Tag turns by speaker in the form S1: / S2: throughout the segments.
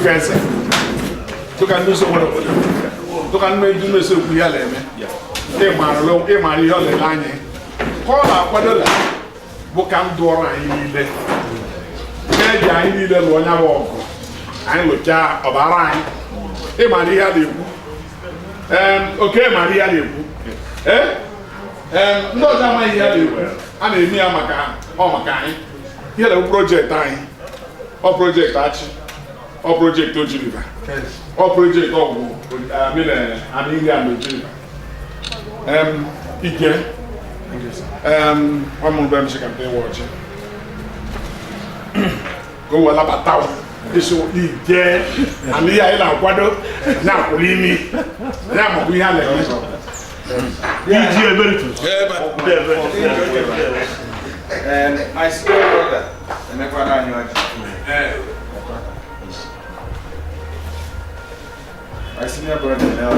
S1: Tukansa. Tukan do so what? Tukan me do so ku ya le me. E ma ri yo le lanye. Ko la kwado la. Bo kam do ran yi le. Me ja yi le lo nya wo. Ai lo ja obara ai. E ma ri ya le ku. Okay Maria le ku. No da ma ya le ku. Ana emi amaka, o maka ai. Here the project ai. O project Achi. O project Ojiliba. O project Okwu. I mean and Ojiliba. Ike. One more time she can play watch. Go wala bataw. Eso Ike. Ani ya ila kwado na kulimi. Na mo ku ya le. Ije very
S2: I still know that. And I can't know I see my brother now.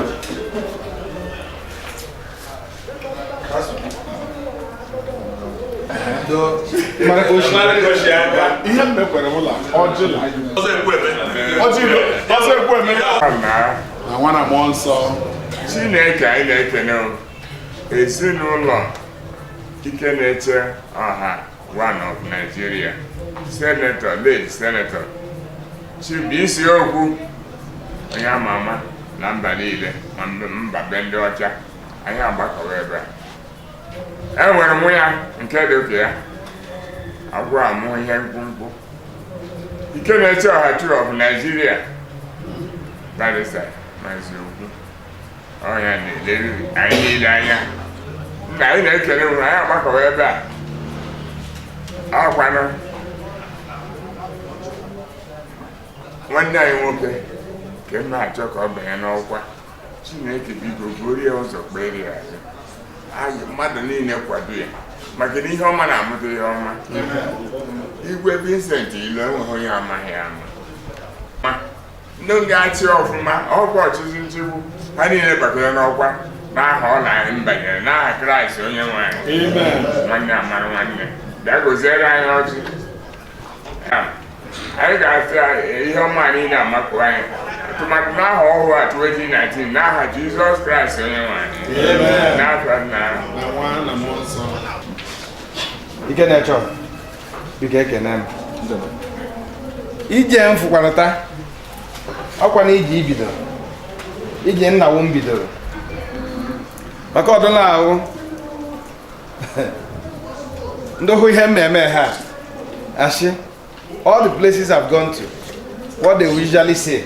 S3: Ikenaecheoha, one of Nigeria, Senator, late Senator. Maxi Okwu, anya mama, na mba niile, mba bende ọcha, anya agbakọrọ ebe a. Enwere mụ ya nke dị ka ya, agwọ amụ ihe mkpụmkpụ. Ikenaecheoha, H.O.R of Nigeria, that is Maxi Okwu. Ọnya na-eleru anyị niile anya. Anyị na-ekele unu, anyị agbakọrọ ebe a. Ọkwanụ nwanne anyị nwoke ka m na-achọ ka ọ banye n'ọkwa. Chineke biko burie ụzọ kpere ya azụ. Anyị mmadụ niile kwado ya maka na ihe ọma na-amụta ihe ọma. Igwe Vincent Ilo enweghị onye amaghị ama. Ndị ga-achị ọfụma ọkwa ọchịchị nchịgbu ha niile bakọrọ n'ọkwa n'aha ọ na mbanyere n'aha Kraịst onye nwanyị. Nwanne amara nwanne bịa goziere anyị ọchị. Anyị ga-asị ihe ọma niile amakụ anyị tụmadụ n'aha ọhụụ a 2019 n'aha Jizọs Kraịst onye nwanyị. N'afọ nna
S2: Ikenaecheoha, biko ekene m. Ije m fụkwanata ọkwa na ije ibidoro. Ije nnawo m bidoro. Maka ọdụla ahụ ndị hụ ihe mmemme ha Achi, all the places I've gone to, what they usually say,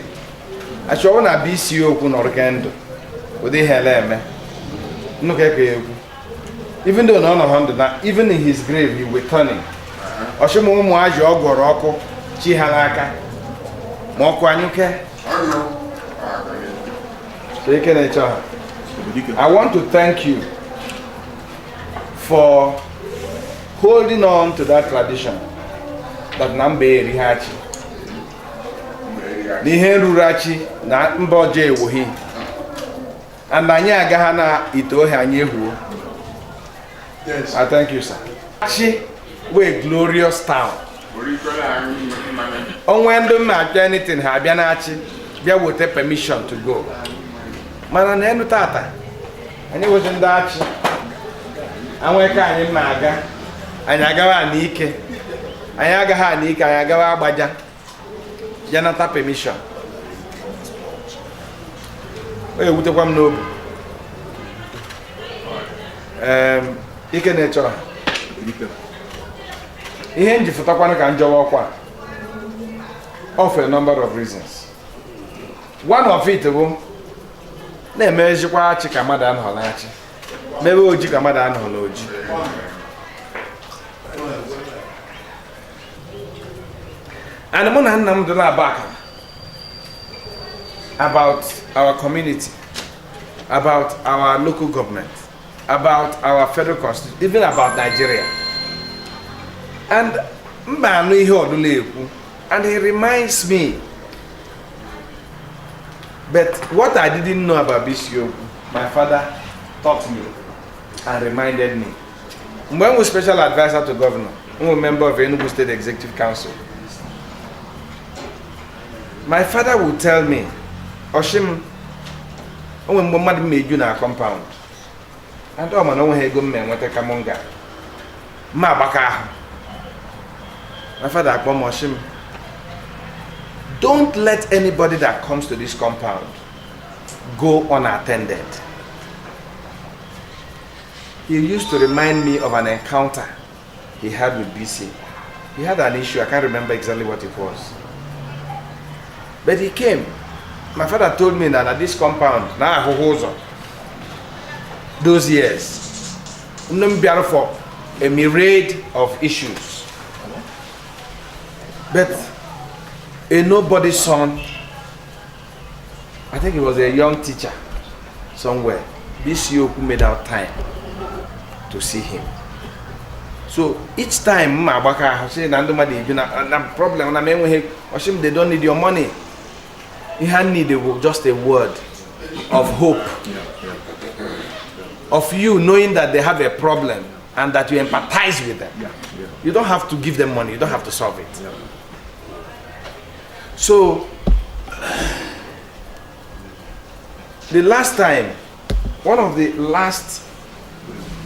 S2: Achi ọ na Maxi Okwu nọrọ kendo ụdị ihe eme nnukwu eke egwu. Even though none of them, even in his grave he will turning. Ọchịmụ ụmụ ajị ọ gwọrọ ọkụ chi ha n'aka ma ọkụ anyụke. Ikenaecheoha, I want to thank you for holding on to that tradition that Nambe Rihachi. N'ihe ruru Achi na mba ọjọọ ewughị. And anyị agaghị na ite ohe anyị ehuo. I thank you, sir. Achi, we're a glorious town. Onwe ndị mma achọ anything ha abịa na Achi bịa wete permission to go. Mana na enu tata anyị wete ndị Achi anwe ka anyị mma aga anyị agawa n'ike anyị agaghị n'ike anyị agawa agbaja ya nata permission. O ewutekwa m n'obi. Ikenaecheoha, ihe nji fụtakwanụ ka njọwa ọkwa for a number of reasons. One of it bụ na-emejikwa Achi ka mmadụ anọghị n'Achi, mebe oji ka mmadụ anọghị n'oji. And mụ na nna m dị na-aba about our community, about our local government, about our federal constitution, even about Nigeria. And mba anụ ihe ọdụla ekwu, and he reminds me. But what I didn't know about Maxi Okwu, my father taught me and reminded me. When I was special advisor to governor, I'm a member of Enugu State Executive Council. My father would tell me, Oshim, when mama made you na compound. I don't know when he go men what a kamonga. Ma baka. My father akpom Oshim. Don't let anybody that comes to this compound go unattended. He used to remind me of an encounter he had with BC. He had an issue, I can't remember exactly what it was. But he came. My father told me that at this compound, now those years, for a myriad of issues. But a nobody's son, I think he was a young teacher somewhere. BC Okwu made out time to see him. So each time Mabaka say na problem na they don't need your money. You need just a word of hope. Of you knowing that they have a problem and that you empathize with them. You don't have to give them money, you don't have to solve it. So the last time, one of the last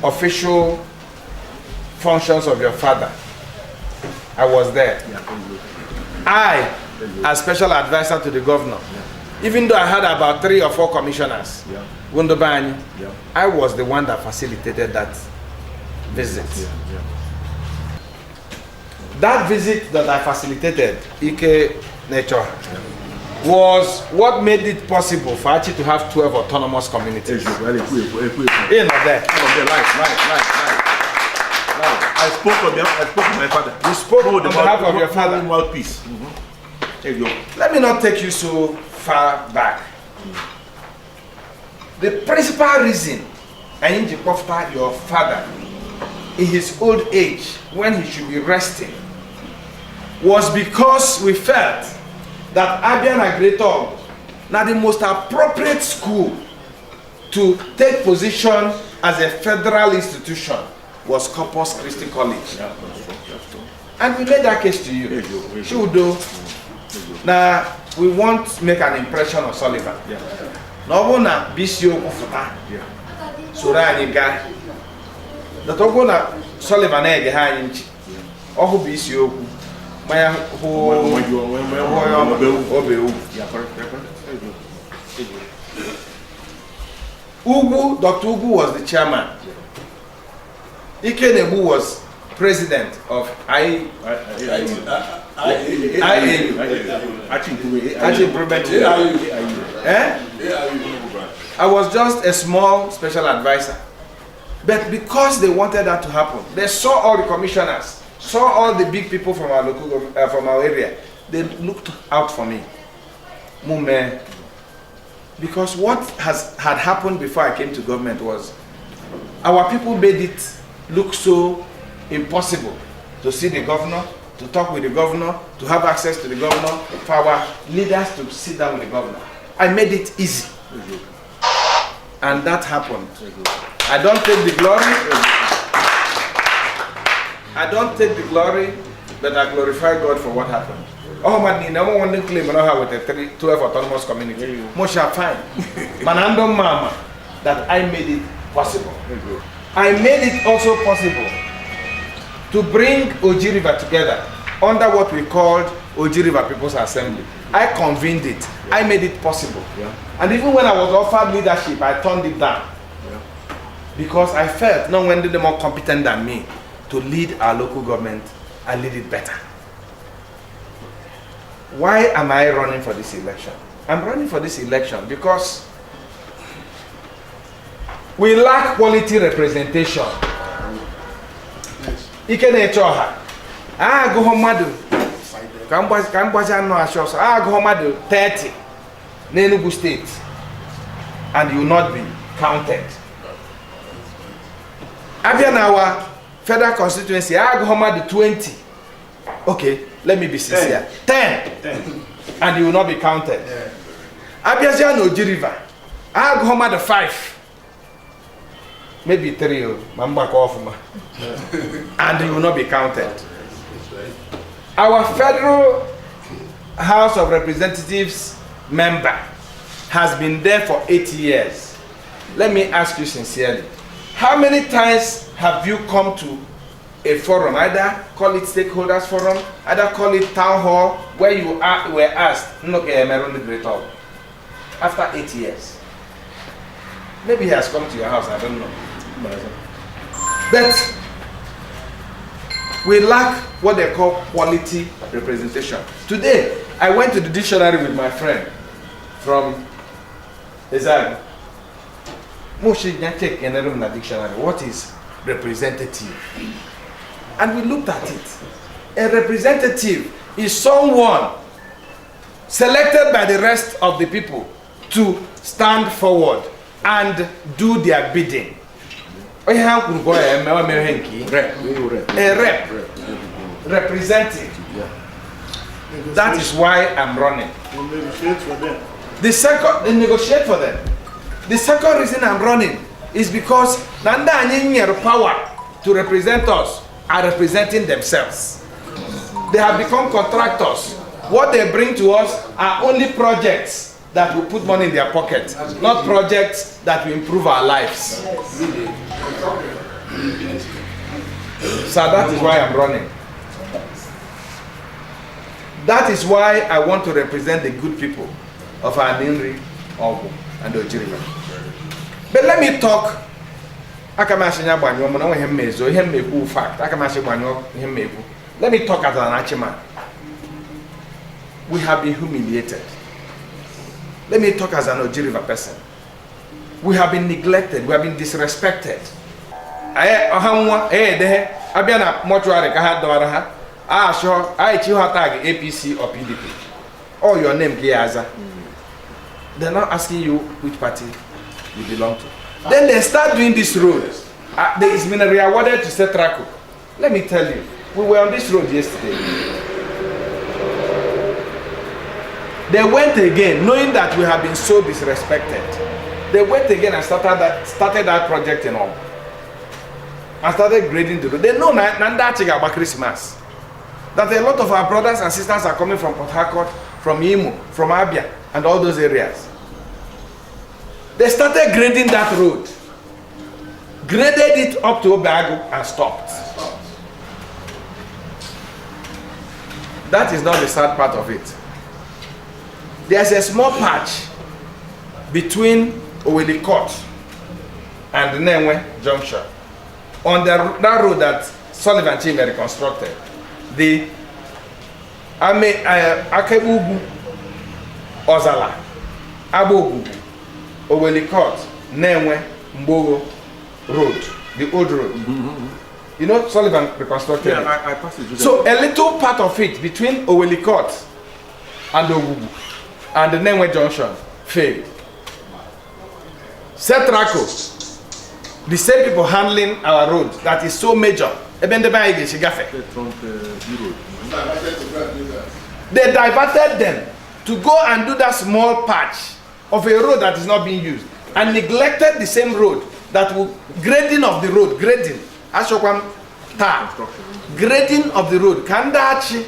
S2: official functions of your father, I was there. I, as special advisor to the governor, even though I had about 3 or 4 commissioners, I was the one that facilitated that visit. That visit that I facilitated, Ikenaecheoha, was what made it possible for Achi to have 12 autonomous communities. You know that.
S4: I spoke to my father.
S2: You spoke on behalf of your father.
S4: Mouthpiece.
S2: Let me not take you so far back. The principal reason I need to comfort your father in his old age, when he should be resting, was because we felt that Abian Agretor, now the most appropriate school to take position as a federal institution was Corpus Christi College. And we made that case to you. Should do. Now we want to make an impression of Sullivan. No one na BC Okwu futa. Sura anyị ga. The togo na Sullivan ege ha anyị nchi. Ohu BC Okwu. Maya ho obe Ugwu, Dr. Ugwu was the chairman. Ikenaecheoha was president of Achi Improvement. I was just a small special advisor. But because they wanted that to happen, they saw all the commissioners, saw all the big people from our local from our area. They looked out for me. Mume. Because what had happened before I came to government was our people made it look so impossible to see the governor, to talk with the governor, to have access to the governor, for our leaders to sit down with the governor. I made it easy. And that happened. I don't take the glory. I don't take the glory, but I glorify God for what happened. Oh man, no one to claim with a 12 autonomous community. Most are fine. Manando mama, that I made it possible. I made it also possible to bring Oji River together under what we called Oji River People's Assembly. I convened it. I made it possible. And even when I was offered leadership, I turned it down. Because I felt no one did more competent than me to lead our local government and lead it better. Why am I running for this election? I'm running for this election because we lack quality representation. Ikenaecheoha. Go home madu. Kambaja no assurance. Go home madu 30 in Enugu State. And you will not be counted. Abianawa federal constituency. Go home madu 20. Okay, let me be sincere. 10. And you will not be counted. Abiaja no Oji River. Go home madu 5. Maybe 3, and you will not be counted. Our federal House of Representatives member has been there for 8 years. Let me ask you sincerely, how many times have you come to a forum, either call it stakeholders forum, either call it town hall, where you were asked, after 8 years? Maybe he has come to your house, I don't know. But we lack what they call quality representation. Today, I went to the dictionary with my friend from Ezag. Take in the dictionary. What is representative? And we looked at it. A representative is someone selected by the rest of the people to stand forward and do their bidding. A rep. Representing. That is why I'm running.
S1: Negotiate for them.
S2: Negotiate for them. The second reason I'm running is because Nanda and power to represent us are representing themselves. They have become contractors. What they bring to us are only projects that will put money in their pocket, not projects that will improve our lives. So that is why I'm running. That is why I want to represent the good people of our Ninri, Ogu, and Ojiriba. But let me talk. Let me talk as an Achi man. We have been humiliated. Let me talk as an Ojiriba person. We have been neglected. We have been disrespected. H.O.R. H.O.R. tag APC or PDP. Or your name Giaza. They're not asking you which party you belong to. Then they start doing this road. There is been awarded to Setrako. Let me tell you, we were on this road yesterday. They went again, knowing that we have been so disrespected. They went again and started that project and all. And started grading the road. They know Nanda about Christmas. That a lot of our brothers and sisters are coming from Port Harcourt, from Imo, from Abia, and all those areas. They started grading that road. Graded it up to Obago and stopped. That is not the sad part of it. There's a small patch between Oweli Court and Nenwe Junction on that road that Sullivan Chime reconstructed. The Akebugu, Ozala, Abogu, Oweli Court, Nenwe, Mbogo Road, the old road. You know, Sullivan reconstructed it.
S4: I passed it.
S2: So a little part of it between Oweli Court and Ogugu and the Nenwe Junction failed. Setrako, the same people handling our road that is so major. They diverted them to go and do that small patch of a road that is not being used and neglected the same road that will grading of the road, grading grading of the road. Kanda Achi,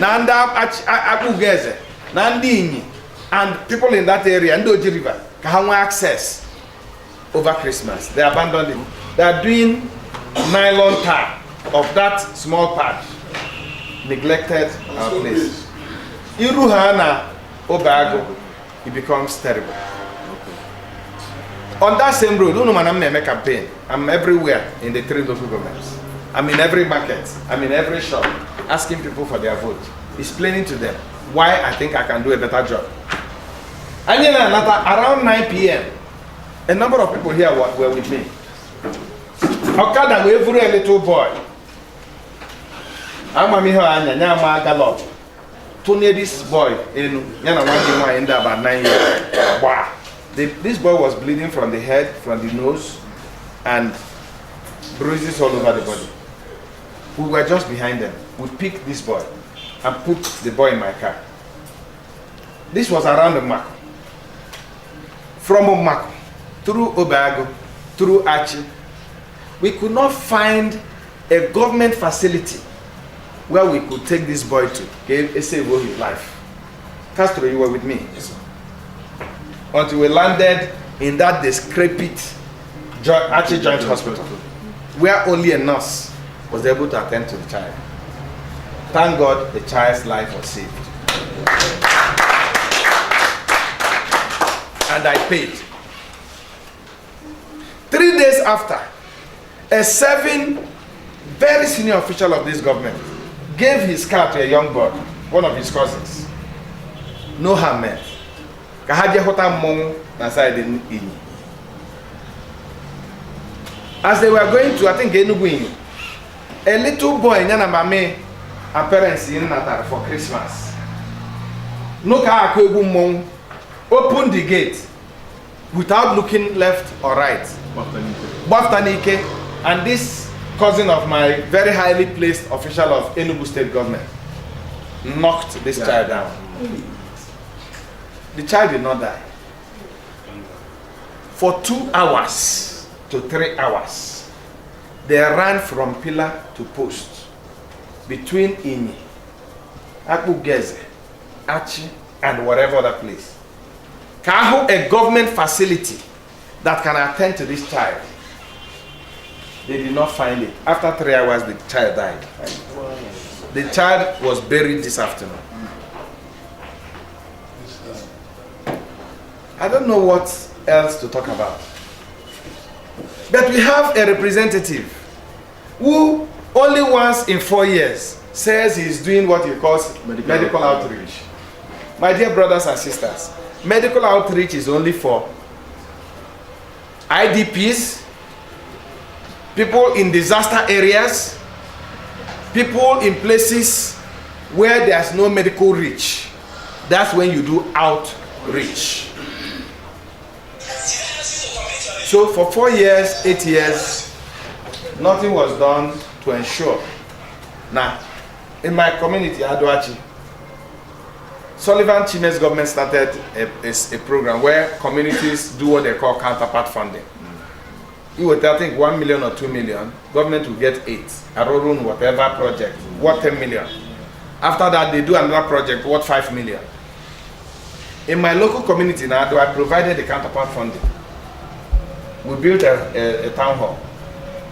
S2: Nanda Akugeze, Nandini, and people in that area, Ndoji River, can have access over Christmas. They abandoned it. They are doing nylon tar of that small patch. Neglected our place. Iruhana Obago, it becomes terrible. On that same road, I'm a campaign. I'm everywhere in the 3 local governments. I'm in every market. I'm in every shop, asking people for their vote, explaining to them why I think I can do a better job. And then around 9 p.m., a number of people here were with me. Okada we every little boy. I'm a gallop. To near this boy in about 9 years. Wow. This boy was bleeding from the head, from the nose, and bruises all over the body. We were just behind them. We picked this boy and put the boy in my car. This was around the Mako. From Omako, through Obago, through Achi, we could not find a government facility where we could take this boy to save his life. Castro, you were with me.
S1: Yes, sir.
S2: Until we landed in that decrepit Achi Joint Hospital, where only a nurse was able to attend to the child. Thank God the child's life was saved. And I paid. 3 days after, a very senior official of this government gave his car to a young boy, one of his cousins. No harm meant. As they were going to, I think, Enugu, a little boy, Nyana Mame, and parents in Natal for Christmas. No car opened the gate without looking left or right. Baftanike, and this cousin of my very highly placed official of Enugu state government knocked this child down. The child did not die. For 2 hours to 3 hours, they ran from pillar to post between Inyi, Akugeze, Achi, and whatever other place. Kaho, a government facility that can attend to this child. They did not find it. After 3 hours, the child died. The child was buried this afternoon. I don't know what else to talk about. But we have a representative who only once in 4 years says he's doing what he calls medical outreach. My dear brothers and sisters, medical outreach is only for IDPs, people in disaster areas, people in places where there's no medical reach. That's when you do outreach. So for 4 years, 8 years, nothing was done to ensure. Now, in my community, Achi, Sullivan Chime's government started a program where communities do what they call counterpart funding. You would, I think, 1 million or 2 million, government will get 8. Arorun, whatever project, worth 10 million. After that, they do another project worth 5 million. In my local community now, I provided the counterpart funding. We built a town hall.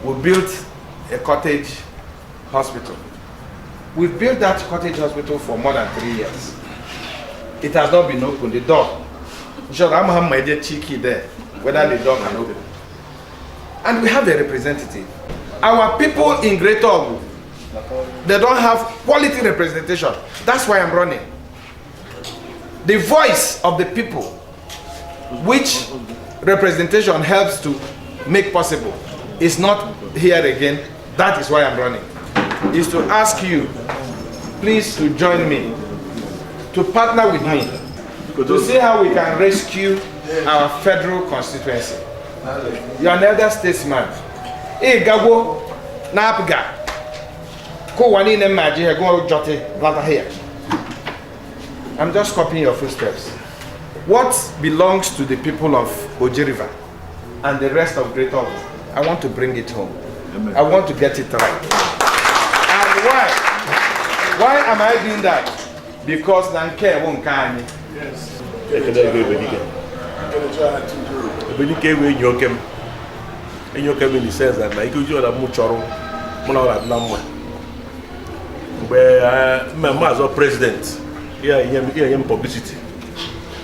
S2: We built a cottage hospital. We've built that cottage hospital for more than 3 years. It has not been opened. The door. Sure, I'm having cheeky there, whether the door can open. And we have a representative. Our people in Greater Ogu, they don't have quality representation. That's why I'm running. The voice of the people, which representation helps to make possible, is not here again. That is why I'm running. Is to ask you, please, to join me, to partner with me, to see how we can rescue our federal constituency. You are an elder statesman. Hey, Gabo, Napga. Go one in the go jotte, ladder here. I'm just copying your footsteps. What belongs to the people of Oji River and the rest of Greater Ogu, I want to bring it home. Amen. I want to get it right. And why? Why am I doing that? Because Nanke won't carry me.
S1: Yes.
S4: In your in the sense that like you are much or where members of president here in publicity.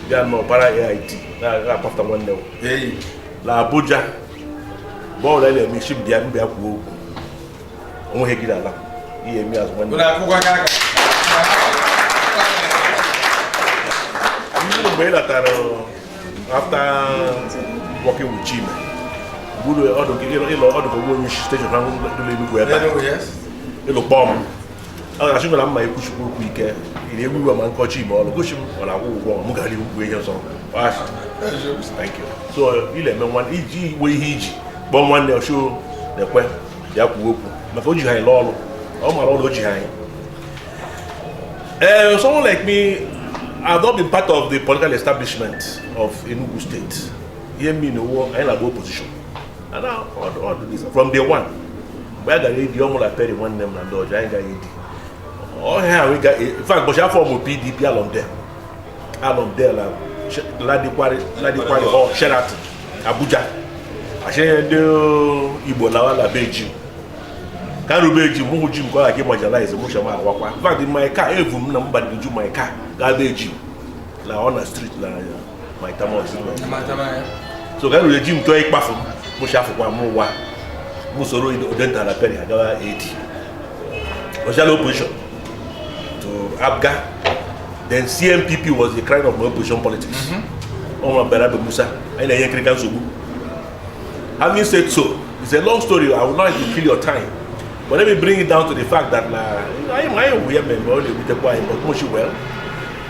S4: They are not para AIT. After one day. Hey, La Abuja. Boy, let me ship the Ambia. Oh, he did that. He me as one. After working with Chime, good order station yes. It'll bomb. I should have my push week. In every woman coach him or push him or I will Mugali way or so. Thank you. So, you let me one EG way he bomb one day show the way they are whoop. My phone you high law. Oh, my Lord, someone like me, I've not been part of the political establishment of Enugu State. Hear me in the war, I have opposition. And now, all this from day one. Where the lady almost paid one name and the giant. Oh, yeah, we got in fact, but I form PDP along there. out of there like Ladikwari Hall, Sheraton, Abuja. I share the Igbo la Beijing. Can't be Beijing, who Jim go like marginalize the Mushama Wakwa. In fact, in my car, every number do my car, got Beijing. La on the street, la my tamo. So can we Jim to a bathroom, Mushafa Mua, Musoro in Odenta la Penny, Agala 80. Was that opposition to Abga? Then CMPP was the kind of opposition politics. Omar Berabe Musa, and I Krikan Subu. Having said so, it's a long story. I would not like to kill your time. But let me bring it down to the fact that I am women, only with the boy, but much well.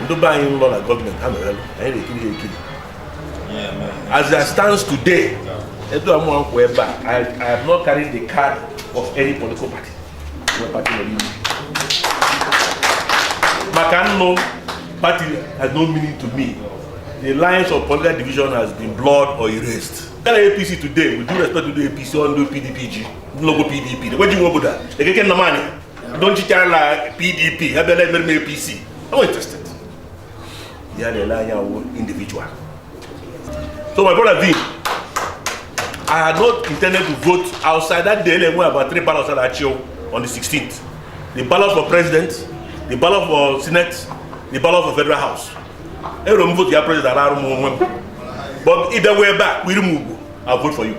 S4: Don't buy in law like government. I'm well. I ain't kill. As I stands today, I have not carried the card of any political party. Makano party has no meaning to me. The lines of political division has been blurred or erased. APC today, with due respect to the APC on the PDPG, logo PDP. What do you want about that? They get the money. Don't you tell like PDP? Have they let me APC? I'm not interested. They are the line individual. So my brother V, I had not intended to vote outside that day. There were about 3 ballots at H.O.R on the 16th. The ballot for president, the ballot for Senate, the ballot for Federal House. Everyone vote your president around. But either way back, we remove. I'll vote for you.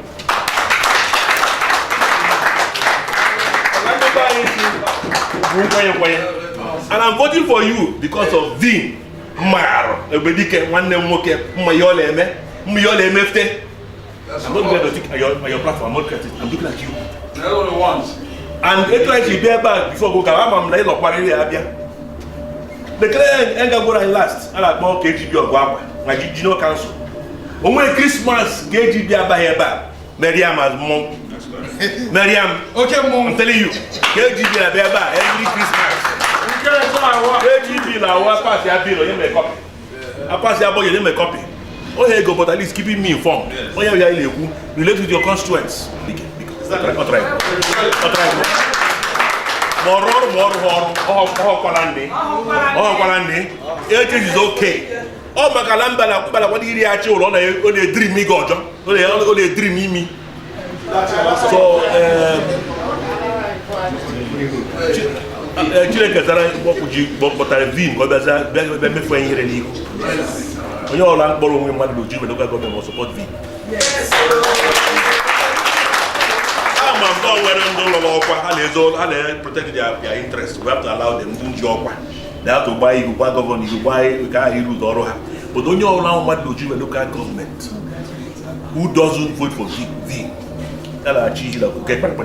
S4: And I'm voting for you because of the Mar. I'm not going to take your platform. I'm looking at you. And it's like you bear back before go. I'm like the client ain't gonna last. I like more KGB or Guapa. My General Council. When Christmas, KGB Abaheba, Miriam as mom. Miriam, okay, mom. I'm telling you, KGB Abaheba every Christmas. KGB la wa pass your bill, you make copy. I pass your boy, you make copy. Oh, here you go, but at least keeping me informed. Oh, yeah, relate with your constituents. More, it is okay. Oh, Makalamba, what did he actually only dream me, God? Only dream me. So, Chile Kazara, what would you, but I vim, but there's a very friend here in Ego. When you're all borrowing money, local government will support V. I'm not wearing protect their interests. We have to allow them to do job. They have to buy you, buy government, you buy a car, you do Doroha. But don't you allow what do you look at government? Who doesn't vote for V? Tell Achi that we get back.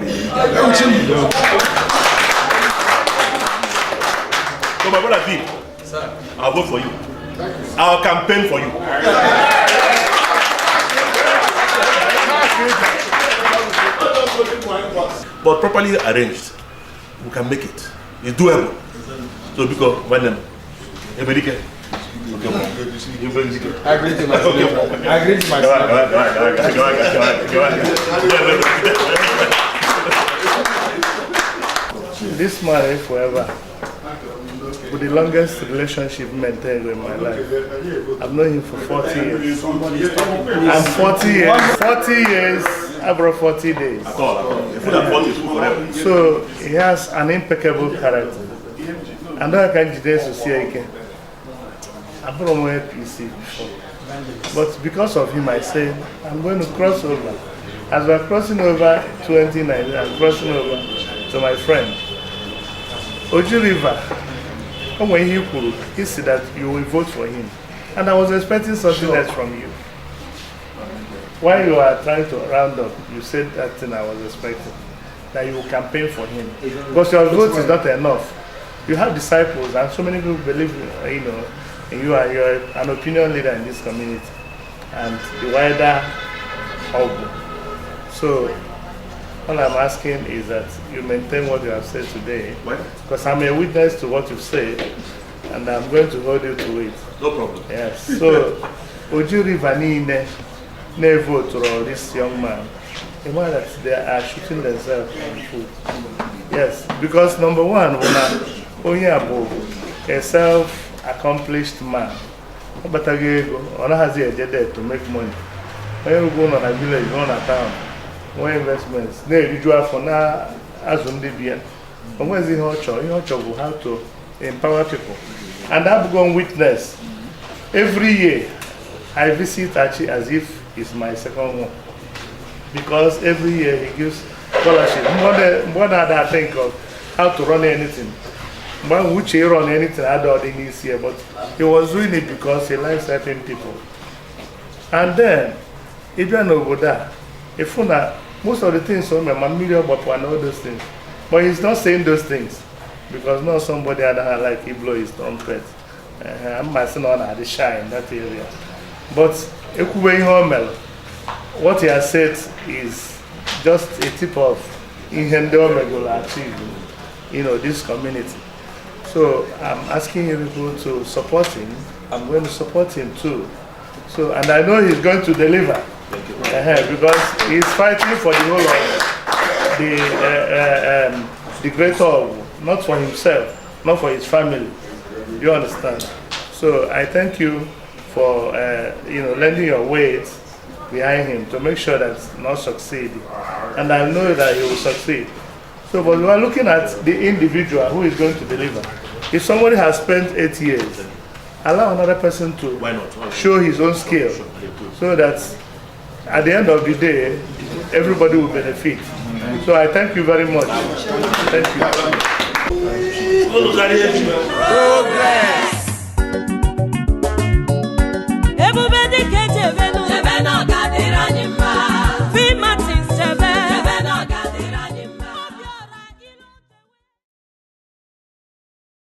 S4: So my brother V, I'll vote for you. I'll campaign for you. But properly arranged, we can make it. It's doable. So because when them, everybody can. I agree to myself. I agree to myself.
S5: This man forever. With the longest relationship maintained in my life. I've known him for 40 years. And 40 years, I brought 40 days. So he has an impeccable character. And I can't to see again. I've been on PC before. But because of him, I said, I'm going to cross over. As we're crossing over 2019, I'm crossing over to my friend. Oju River. When he said that you will vote for him. And I was expecting something else from you. While you are trying to round up, you said that thing I was expecting. That you will campaign for him. Because your vote is not enough. You have disciples and so many people believe in you are an opinion leader in this community. And the wider hub. So all I'm asking is that you maintain what you have said today. Because I'm a witness to what you've said, and I'm going to hold you to it.
S4: No problem.
S5: Yes. So, Oju Rivani ne vote to this young man. The man that they are shooting themselves on foot. Yes. Because number one, a self-accomplished man Batagego, on has a jet to make money. When you go on a village, on a town, more investments, they do for now as on the beer. But where's the H.O.R? H.O.R will have to empower people. And I've gone witness. Every year, I visit Achi as if it's my second one. Because every year he gives scholarship. More than I think of how to run anything. But which he run anything I don't in this year, but he was doing it because he likes certain people. And then, even over there, if most of the things so my media but and all those things. But he's not saying those things because not somebody that like he blow his trumpet. I'm my son on the shy in that area. But what he has said is just a tip of in will achieve, this community. So I'm asking you people to support him. I'm going to support him too. So, and I know he's going to deliver. Because he's fighting for the whole of the greater Ogwu, not for himself, not for his family. You understand? So I thank you for lending your weight behind him to make sure that he not succeed. And I know that he will succeed. So, but we are looking at the individual who is going to deliver. If somebody has spent 8 years, allow another person to show his own skill, so that at the end of the day, everybody will benefit. So I thank you very much. Thank you.
S6: Progress. Everybody